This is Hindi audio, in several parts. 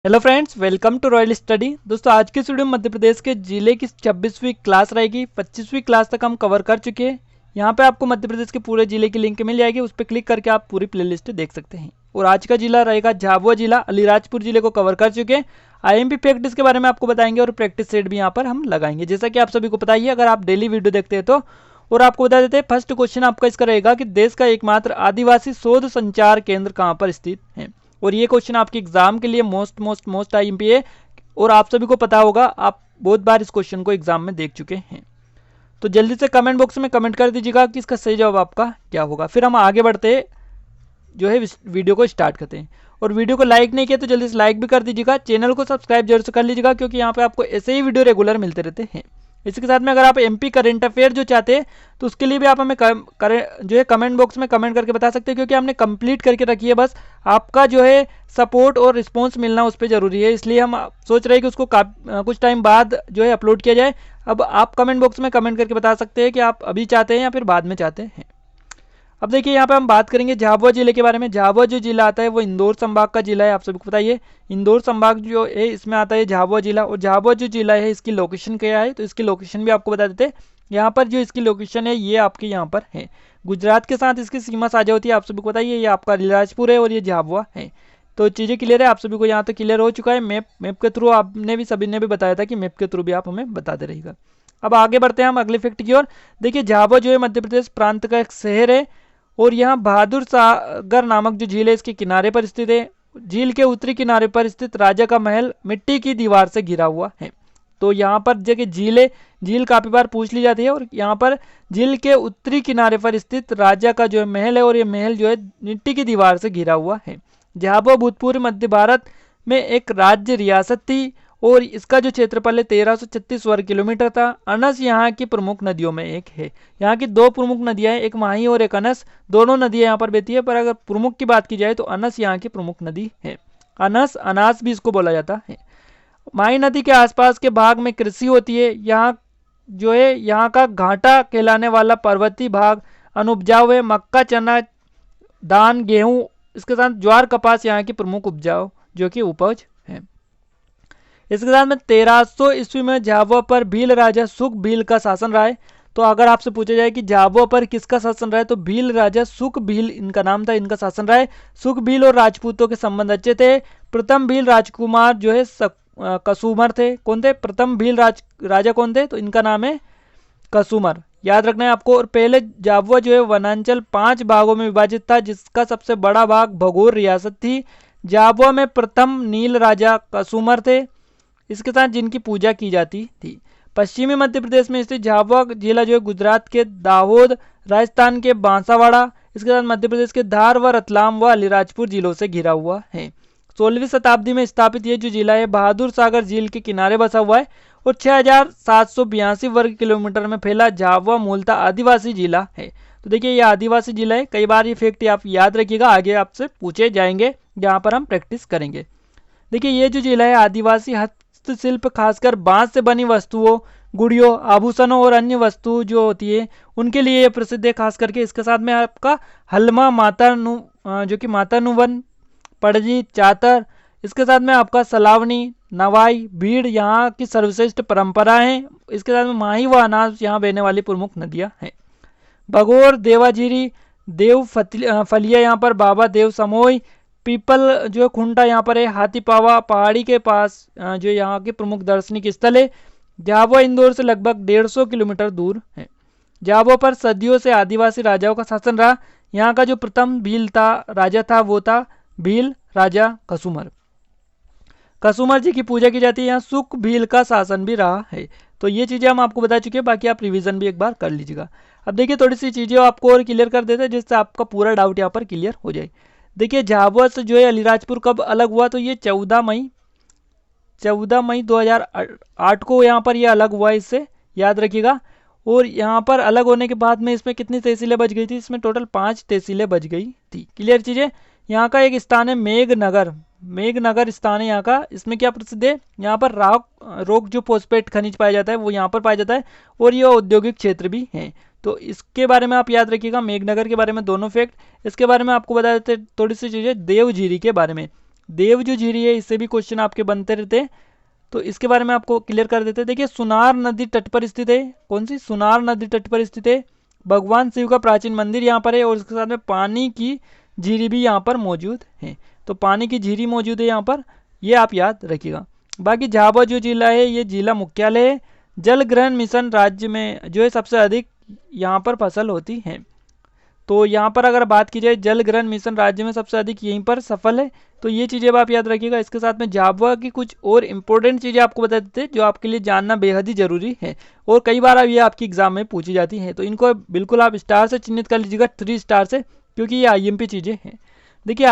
Hello friends, welcome to Royal Study. दोस्तों, आज की वीडियो में मध्य प्रदेश के जिले की 26वीं क्लास रहेगी। 25वीं क्लास तक हम कवर कर चुके हैं। यहाँ पे आपको मध्य प्रदेश के पूरे जिले की लिंक मिल जाएगी, उस पर क्लिक करके आप पूरी प्लेलिस्ट देख सकते हैं। और आज का जिला रहेगा झाबुआ जिला। अलीराजपुर जिले को कवर कर चुके हैं। आईएमपी प्रैक्टिस के बारे में आपको बताएंगे और प्रैक्टिस सेट भी यहाँ पर हम लगाएंगे। जैसा कि आप सभी को पता ही है, अगर आप डेली वीडियो देखते हैं तो। और आपको बता देते हैं, फर्स्ट क्वेश्चन आपका इसका रहेगा कि देश का एकमात्र आदिवासी शोध संचार केंद्र कहाँ पर स्थित है। और ये क्वेश्चन आपके एग्जाम के लिए मोस्ट आईएमपी है। और आप सभी को पता होगा, आप बहुत बार इस क्वेश्चन को एग्जाम में देख चुके हैं। तो जल्दी से कमेंट बॉक्स में कमेंट कर दीजिएगा कि इसका सही जवाब आपका क्या होगा। फिर हम आगे बढ़ते जो है वीडियो को स्टार्ट करते हैं। और वीडियो को लाइक नहीं किया तो जल्दी से लाइक भी कर दीजिएगा। चैनल को सब्सक्राइब जरूर से कर लीजिएगा, क्योंकि यहाँ पे आपको ऐसे ही वीडियो रेगुलर मिलते रहते हैं। इसके साथ में अगर आप एमपी करेंट अफेयर जो चाहते हैं तो उसके लिए भी आप हमें जो है कमेंट बॉक्स में कमेंट करके बता सकते हैं, क्योंकि हमने कंप्लीट करके रखी है। बस आपका जो है सपोर्ट और रिस्पांस मिलना उस पर जरूरी है, इसलिए हम सोच रहे हैं कि उसको कुछ टाइम बाद जो है अपलोड किया जाए। अब आप कमेंट बॉक्स में कमेंट करके बता सकते हैं कि आप अभी चाहते हैं या फिर बाद में चाहते हैं। अब देखिए, यहाँ पे हम बात करेंगे झाबुआ जिले के बारे में। झाबुआ जो जिला आता है वो इंदौर संभाग का जिला है, आप सभी को बताइए। इंदौर संभाग जो है इसमें आता है झाबुआ जिला। और झाबुआ जो जिला है इसकी लोकेशन क्या है, तो इसकी लोकेशन भी आपको बता देते हैं। यहाँ पर जो इसकी लोकेशन है ये आपके यहाँ पर है, गुजरात के साथ इसकी सीमा साझा होती है। आप सभी को बताइए, ये आपका अलीराजपुर है और ये झाबुआ है। तो चीज़ें क्लियर है, आप सभी को यहाँ तक क्लियर हो चुका है। मैप के थ्रू आपने भी सभी ने भी बताया था कि मैप के थ्रू भी आप हमें बताते रहेगा। अब आगे बढ़ते हैं हम अगले फैक्ट की ओर। देखिए, झाबुआ जो है मध्य प्रदेश प्रांत का एक शहर है। और यहाँ बहादुर सागर नामक जो झील है इसके किनारे पर स्थित है। झील के उत्तरी किनारे पर स्थित राजा का महल मिट्टी की दीवार से घिरा हुआ है। तो यहाँ पर जगह झील है, झील काफी बार पूछ ली जाती है। और यहाँ पर झील के उत्तरी किनारे पर स्थित राजा का जो है महल है, और ये महल जो है मिट्टी की दीवार से घिरा हुआ है। झाबुआ भूतपूर्व मध्य भारत में एक राज्य रियासत थी। और इसका जो क्षेत्रफल है 1336 वर्ग किलोमीटर था। अनस यहाँ की प्रमुख नदियों में एक है। यहाँ की दो प्रमुख नदियां हैं, एक माही और एक अनस। दोनों नदियां यहाँ पर बहती है, पर अगर प्रमुख की बात की जाए तो अनस यहाँ की प्रमुख नदी है। अनस अनास भी इसको बोला जाता है। माही नदी के आसपास के भाग में कृषि होती है। यहाँ जो है यहाँ का घाटा कहलाने वाला पर्वतीय भाग अनुपजाऊ है। मक्का, चना, धान, गेहूं, इसके साथ ज्वार, कपास यहाँ की प्रमुख उपजाऊ जो कि उपज है। इसके साथ में 1300 ईस्वी में झाबुआ पर भील राजा सुख भील का शासन रहा है। तो अगर आपसे पूछा जाए कि झाबुआ पर किसका शासन रहा है, तो भील राजा सुख भील इनका नाम था, इनका शासन रहा है। सुख भील और राजपूतों के संबंध अच्छे थे। प्रथम भील राजकुमार जो है कसुमर थे। कौन थे प्रथम भील राजा कौन थे, तो इनका नाम है कसुमर, याद रखना है आपको। और पहले झाबुआ जो है वनांचल 5 भागों में विभाजित था, जिसका सबसे बड़ा भाग भगोर रियासत थी। झाबुआ में प्रथम नील राजा कसुमर थे, इसके साथ जिनकी पूजा की जाती थी। पश्चिमी मध्य प्रदेश में स्थित झाबुआ जिला जो है गुजरात के दाहोद, राजस्थान के बांसावाड़ा, इसके साथ मध्य प्रदेश के धार व रतलाम व अलीराजपुर जिलों से घिरा हुआ है। 16वीं शताब्दी में स्थापित ये जो जिला है बहादुर सागर झील के किनारे बसा हुआ है। और 6782 वर्ग किलोमीटर में फैला झाबुआ मूलतः आदिवासी जिला है। तो देखिए, ये आदिवासी जिला है। कई बार ये फैक्ट आप याद रखिएगा, आगे आपसे पूछे जाएंगे जहाँ पर हम प्रैक्टिस करेंगे। देखिए, ये जो जिला है आदिवासी हस्तशिल्प, खासकर बांस से बनी वस्तुओं, गुड़ियों, आभूषणों और अन्य वस्तु जो होती है उनके लिए प्रसिद्ध है। खास करके इसके साथ में आपका हलमा, जो कि मातानुवन, पड़जी, चातर, इसके साथ में आपका सलावनी, नवाई, भीड़ यहाँ की सर्वश्रेष्ठ परंपरा है। इसके साथ में माही व अनाज यहाँ बहने वाली प्रमुख नदियाँ हैं। भगोर, देवाजीरी, देव फलिया यहाँ पर, बाबा देव समोई, पीपल जो खुंटा यहाँ पर है, हाथी पावा पहाड़ी के पास जो यहाँ के प्रमुख दार्शनिक स्थल है। झाबुआ इंदौर से लगभग 150 किलोमीटर दूर है। झाबुआ पर सदियों से आदिवासी राजाओं का शासन रहा। यहाँ का जो प्रथम भील राजा था वो था भील राजा कसुमर। कसुमर जी की पूजा की जाती है। यहाँ सुख भील का शासन भी रहा है। तो ये चीज़ें हम आपको बता चुके हैं, बाकी आप रिवीजन भी एक बार कर लीजिएगा। अब देखिए, थोड़ी सी चीज़ें आपको और क्लियर कर देते हैं, जिससे आपका पूरा डाउट यहाँ पर क्लियर हो जाए। देखिए, झाबुआ से जो है अलीराजपुर कब अलग हुआ, तो ये 14 मई 2008 को यहाँ पर ये अलग हुआ, इससे याद रखिएगा। और यहाँ पर अलग होने के बाद में इसमें कितनी तहसीलें बच गई थी, इसमें टोटल 5 तहसीलें बच गई थी। क्लियर चीज़ें। यहाँ का एक स्थान है मेघनगर स्थान है यहाँ का। इसमें क्या प्रसिद्ध है, यहाँ पर रोक जो फोस्फेट खनिज पाया जाता है वो यहाँ पर पाया जाता है। और ये औद्योगिक क्षेत्र भी है। तो इसके बारे में आप याद रखिएगा, मेघनगर के बारे में दोनों फैक्ट। इसके बारे में आपको बता देते थोड़ी सी चीज़ें देवझीरी के बारे में। देव जो झीरी है इससे भी क्वेश्चन आपके बनते रहते हैं, तो इसके बारे में आपको क्लियर कर देते हैं। देखिए सुनार नदी तट पर स्थित है, कौन सी, सुनार नदी तट पर स्थित है। भगवान शिव का प्राचीन मंदिर यहाँ पर है और इसके साथ में पानी की झीरी भी यहाँ पर मौजूद है। तो पानी की झीरी मौजूद है यहाँ पर, ये आप याद रखिएगा। बाकी झाबुआ जो जिला है ये जिला मुख्यालय है। जल ग्रहण मिशन राज्य में जो है सबसे अधिक यहाँ पर फसल होती है। तो यहाँ पर अगर बात की जाए जल ग्रहण मिशन राज्य में सबसे अधिक यहीं पर सफल है। तो ये चीज़ें आप याद रखिएगा। इसके साथ में झाबुआ की कुछ और इंपॉर्टेंट चीज़ें आपको बता देते हैं जो आपके लिए जानना बेहद ही जरूरी है और कई बार अब ये आपकी एग्जाम में पूछी जाती है। तो इनको बिल्कुल आप स्टार से चिन्हित कर लीजिएगा, 3 स्टार से, क्योंकि ये IMP चीज़ें हैं। देखिए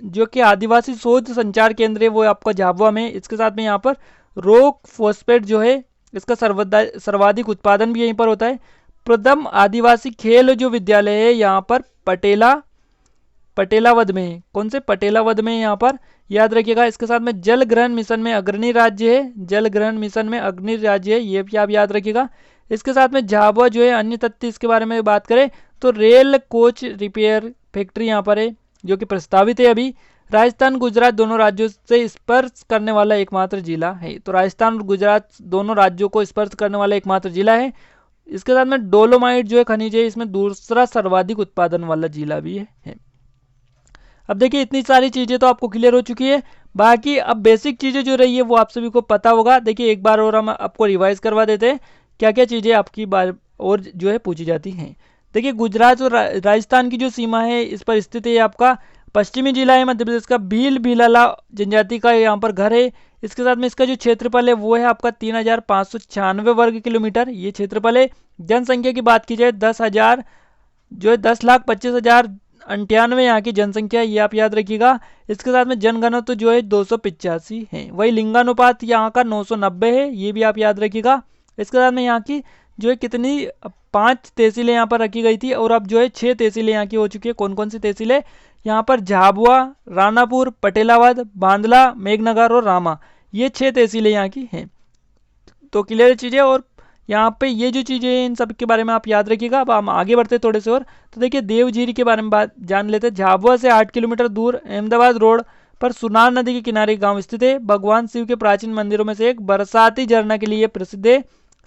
जो कि आदिवासी शोध संचार केंद्र है वो आपका झाबुआ में। इसके साथ में यहाँ पर रॉक फॉस्फेट जो है इसका सर्वाधिक उत्पादन भी यहीं पर होता है। प्रथम आदिवासी खेल जो विद्यालय है यहाँ पर पटेलावद में है। कौन से, पटेलावद में यहाँ पर, याद रखिएगा। इसके साथ में जल ग्रहण मिशन में अग्रणी राज्य है, जल ग्रहण मिशन में अग्रणी राज्य है, ये भी आप याद रखिएगा। इसके साथ में झाबुआ जो है अन्य तथ्य इसके बारे में बात करें तो रेल कोच रिपेयर फैक्ट्री यहाँ पर है जो कि प्रस्तावित है अभी। राजस्थान गुजरात दोनों राज्यों से स्पर्श करने वाला एकमात्र जिला है। तो राजस्थान और गुजरात दोनों राज्यों को स्पर्श करने वाला एकमात्र जिला है। इसके साथ में डोलोमाइट जो है खनिज है इसमें दूसरा सर्वाधिक उत्पादन वाला जिला भी है। अब देखिए इतनी सारी चीजें तो आपको क्लियर हो चुकी है। बाकी अब बेसिक चीजें जो रही है वो आप सभी को पता होगा। देखिए एक बार और हम आपको रिवाइज करवा देते हैं क्या क्या चीजें आपकी बार और जो है पूछी जाती हैं। देखिए गुजरात और राजस्थान की जो सीमा है इस पर स्थित है आपका पश्चिमी जिला है मध्य प्रदेश का भील भीलाला जनजाति का यहाँ पर घर है। इसके साथ में इसका जो क्षेत्रफल है वो है आपका 3596 वर्ग किलोमीटर ये क्षेत्रफल है। जनसंख्या की बात की जाए 10,000 जो है 10,25,098 यहाँ की जनसंख्या, ये आप याद रखिएगा। इसके साथ में जनघनत्व जो है 285 है। वही लिंगानुपात यहाँ का 990 है, ये भी आप याद रखिएगा। इसके साथ में यहाँ की जो है कितनी 5 तहसीलें यहाँ पर रखी गई थी और अब जो है 6 तहसीलें यहाँ की हो चुकी है। कौन कौन सी तहसीलें, यहाँ पर झाबुआ, रानापुर, पटेलावद, बांदला, मेघनगर और रामा, ये 6 तहसीलें यहाँ की हैं। तो क्लियर चीज़ें और यहाँ पे ये जो चीज़ें हैं इन सब के बारे में आप याद रखिएगा। अब हम आगे बढ़ते थोड़े से और, तो देखिए देवझीरी के बारे में बात जान लेते हैं। झाबुआ से 8 किलोमीटर दूर अहमदाबाद रोड पर सुनार नदी के किनारे गांव स्थित है। भगवान शिव के प्राचीन मंदिरों में से एक बरसाती झरना के लिए प्रसिद्ध है।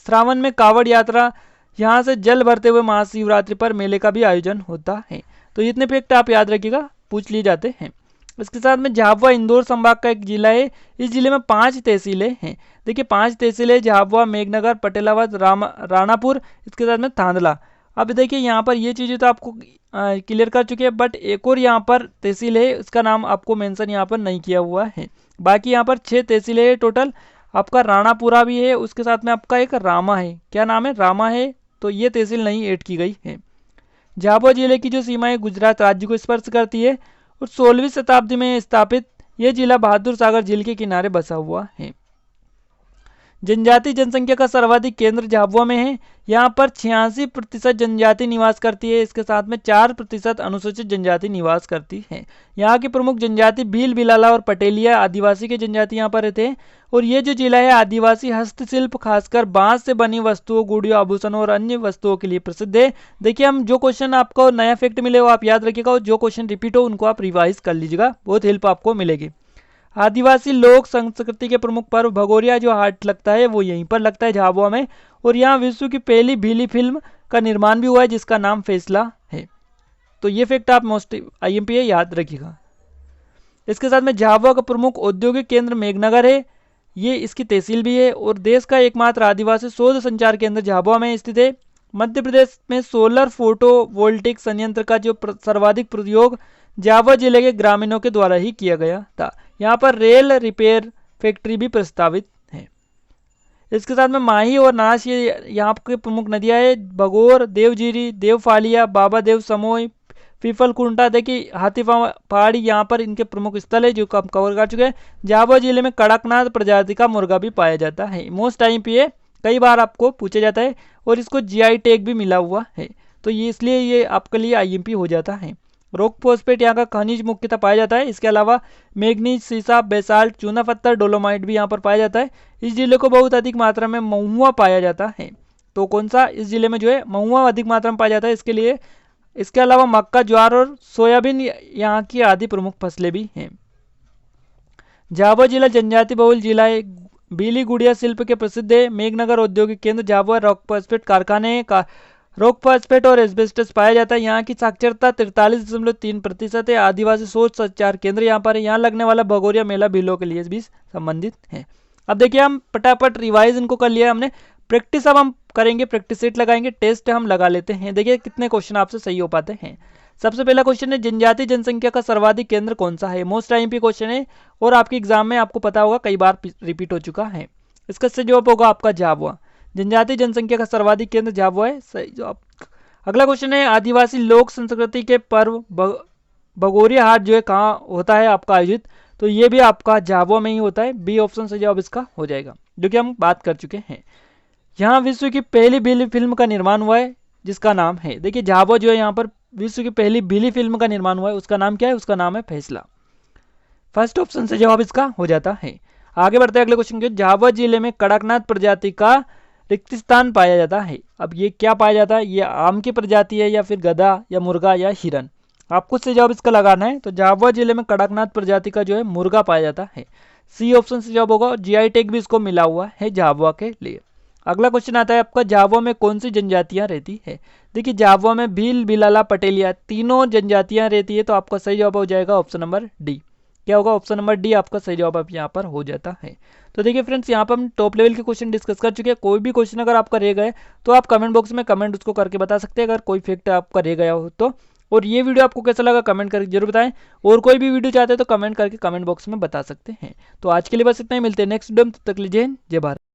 श्रावण में कावड़ यात्रा यहाँ से जल भरते हुए महाशिवरात्रि पर मेले का भी आयोजन होता है। तो इतने फैक्ट आप याद रखिएगा, पूछ लिए जाते हैं। इसके साथ में झाबुआ इंदौर संभाग का एक जिला है। इस जिले में 5 तहसीलें हैं। देखिए 5 तहसीलें झाबुआ, मेघनगर, पटेलावद, रानापुर, इसके साथ में थांदला। अब देखिए यहाँ पर ये चीज़ें तो आपको क्लियर कर चुके हैं, बट एक और यहाँ पर तहसील है, इसका नाम आपको मेंशन यहाँ पर नहीं किया हुआ है। बाकी यहाँ पर 6 तहसीलें हैं टोटल। आपका राणापुरा भी है, उसके साथ में आपका एक रामा है। क्या नाम है, रामा है। तो ये तहसील नहीं ऐड की गई है। झाबुआ जिले की जो सीमा है गुजरात राज्य को स्पर्श करती है और 16वीं शताब्दी में स्थापित यह जिला बहादुर सागर झील के किनारे बसा हुआ है। जनजाति जनसंख्या का सर्वाधिक केंद्र झाबुआ में है। यहाँ पर 86% जनजाति निवास करती है। इसके साथ में 4% अनुसूचित जनजाति निवास करती है। यहाँ की प्रमुख जनजाति भील भीलाला और पटेलिया आदिवासी के जनजाति यहाँ पर रहते हैं। और ये जो जिला है आदिवासी हस्तशिल्प खासकर बांस से बनी वस्तुओं, गुड़ियों, आभूषणों और अन्य वस्तुओं के लिए प्रसिद्ध है। देखिए हम जो क्वेश्चन आपको नया फैक्ट मिले वो आप याद रखिएगा और जो क्वेश्चन रिपीट हो उनको आप रिवाइज कर लीजिएगा, बहुत हेल्प आपको मिलेगी। आदिवासी लोक संस्कृति के प्रमुख पर्व भगोरिया जो हाट लगता है वो यहीं पर लगता है झाबुआ में। और यहाँ विश्व की पहली भीली फिल्म का निर्माण भी हुआ है जिसका नाम फैसला है। तो ये फैक्ट आप मोस्ट IMP याद रखिएगा। इसके साथ में झाबुआ का प्रमुख औद्योगिक केंद्र मेघनगर है, ये इसकी तहसील भी है। और देश का एकमात्र आदिवासी शोध संचार केंद्र झाबुआ में स्थित है। मध्य प्रदेश में सोलर फोटोवोल्टिक संयंत्र का जो सर्वाधिक प्रयोग झाबुआ जिले के ग्रामीणों के द्वारा ही किया गया था। यहाँ पर रेल रिपेयर फैक्ट्री भी प्रस्तावित है। इसके साथ में माही और नाश ये यहाँ के प्रमुख नदियाँ है। भगोर, देवझीरी, देवफालिया, बाबा देव समोई, पीपलकुंटा। देखिए हाथी पहाड़ी यहाँ पर इनके प्रमुख स्थल है जो हम कवर कर चुके हैं। झाबुआ जिले में कड़कनाथ प्रजाति का मुर्गा भी पाया जाता है। मोस्ट IMP कई बार आपको पूछा जाता है और इसको GI टैग भी मिला हुआ है। तो ये इसलिए ये आपके लिए IMP हो जाता है। रॉक फॉस्फेट यहाँ का खनिज मुख्यतः पाया जाता है। इसके अलावा मैग्नीज, सीसा, बेसाल्ट, चूना पत्थर, डोलोमाइट भी यहाँ पर पाया जाता है। इस जिले को बहुत अधिक मात्रा में महुआ पाया जाता है। तो कौन सा, इस जिले में जो है महुआ अधिक मात्रा में पाया जाता है इसके लिए। इसके अलावा मक्का, ज्वार और सोयाबीन यहाँ की आदि प्रमुख फसलें भी हैं। झाबुआ जिला जनजाति बहुल जिला है। बीली गुड़िया शिल्प के प्रसिद्ध है। मेघनगर औद्योगिक केंद्र झाबुआ रॉक फॉस्फेट कारखाने का रॉक फॉस्फेट और एस्बेस्टस पाया जाता है। यहाँ की साक्षरता 43.3% है। आदिवासी सोच संचार केंद्र यहाँ पर है। यहाँ लगने वाला भगोरिया मेला भीलों के लिए भी संबंधित है। अब देखिए हम फटाफट रिवाइज इनको कर लिया हमने। प्रैक्टिस अब हम करेंगे, प्रैक्टिस सेट लगाएंगे, टेस्ट हम लगा लेते हैं। देखिए कितने क्वेश्चन आपसे सही हो पाते हैं। सबसे पहला क्वेश्चन है जनजाति जनसंख्या का सर्वाधिक केंद्र कौन सा है। मोस्ट आईएमपी क्वेश्चन है और आपके एग्जाम में आपको पता होगा कई बार रिपीट हो चुका है। इसका सही जवाब होगा आपका झाबुआ। जनजाति जनसंख्या का सर्वाधिक केंद्र झाबुआ है, सही जवाब। अगला क्वेश्चन है आदिवासी लोक संस्कृति के पर्व भगोरिया हाट जो है कहाँ होता है आपका आयोजित, तो ये भी आपका झाबुआ में ही होता है। बी ऑप्शन से जवाब इसका हो जाएगा, जो कि हम बात कर चुके हैं। यहाँ विश्व की पहली बिली फिल्म का निर्माण हुआ है जिसका नाम है, देखिए झाबुआ जो है यहाँ पर विश्व की पहली बिली फिल्म का निर्माण हुआ है, उसका नाम क्या है, उसका नाम है फैसला। फर्स्ट ऑप्शन से जवाब इसका हो जाता है। आगे बढ़ते हैं अगले क्वेश्चन के। झाबुआ जिले में कड़कनाथ प्रजाति का रिक्त स्थान पाया जाता है। अब ये क्या पाया जाता है, ये आम की प्रजाति है या फिर गधा या मुर्गा या हिरन, आपको से जवाब इसका लगाना है। तो झाबुआ जिले में कड़कनाथ प्रजाति का जो है मुर्गा पाया जाता है। सी ऑप्शन से जवाब होगा। और जीआई टैग भी इसको मिला हुआ है झाबुआ के लिए। अगला क्वेश्चन आता है आपका झाबुआ में कौन सी जनजातियां रहती है। देखिए झाबुआ में भील, भिलाला, पटेलिया तीनों जनजातियां रहती है, तो आपका सही जवाब हो जाएगा ऑप्शन नंबर डी। क्या होगा, ऑप्शन नंबर डी आपका सही जवाब अब यहाँ पर हो जाता है। तो देखिए फ्रेंड्स, यहाँ पर हम टॉप लेवल के क्वेश्चन डिस्कस कर चुके हैं। कोई भी क्वेश्चन अगर आपका रह गए तो आप कमेंट बॉक्स में कमेंट उसको करके बता सकते हैं, अगर कोई फैक्ट आपका रह गया हो तो। और ये वीडियो आपको कैसा लगा कमेंट करके जरूर बताएं। और कोई भी वीडियो चाहते हैं तो कमेंट करके कमेंट बॉक्स में बता सकते हैं। तो आज के लिए बस इतना ही, मिलते हैं नेक्स्ट वीडियो में, तब तक के लिए जय हिंद, जय भारत।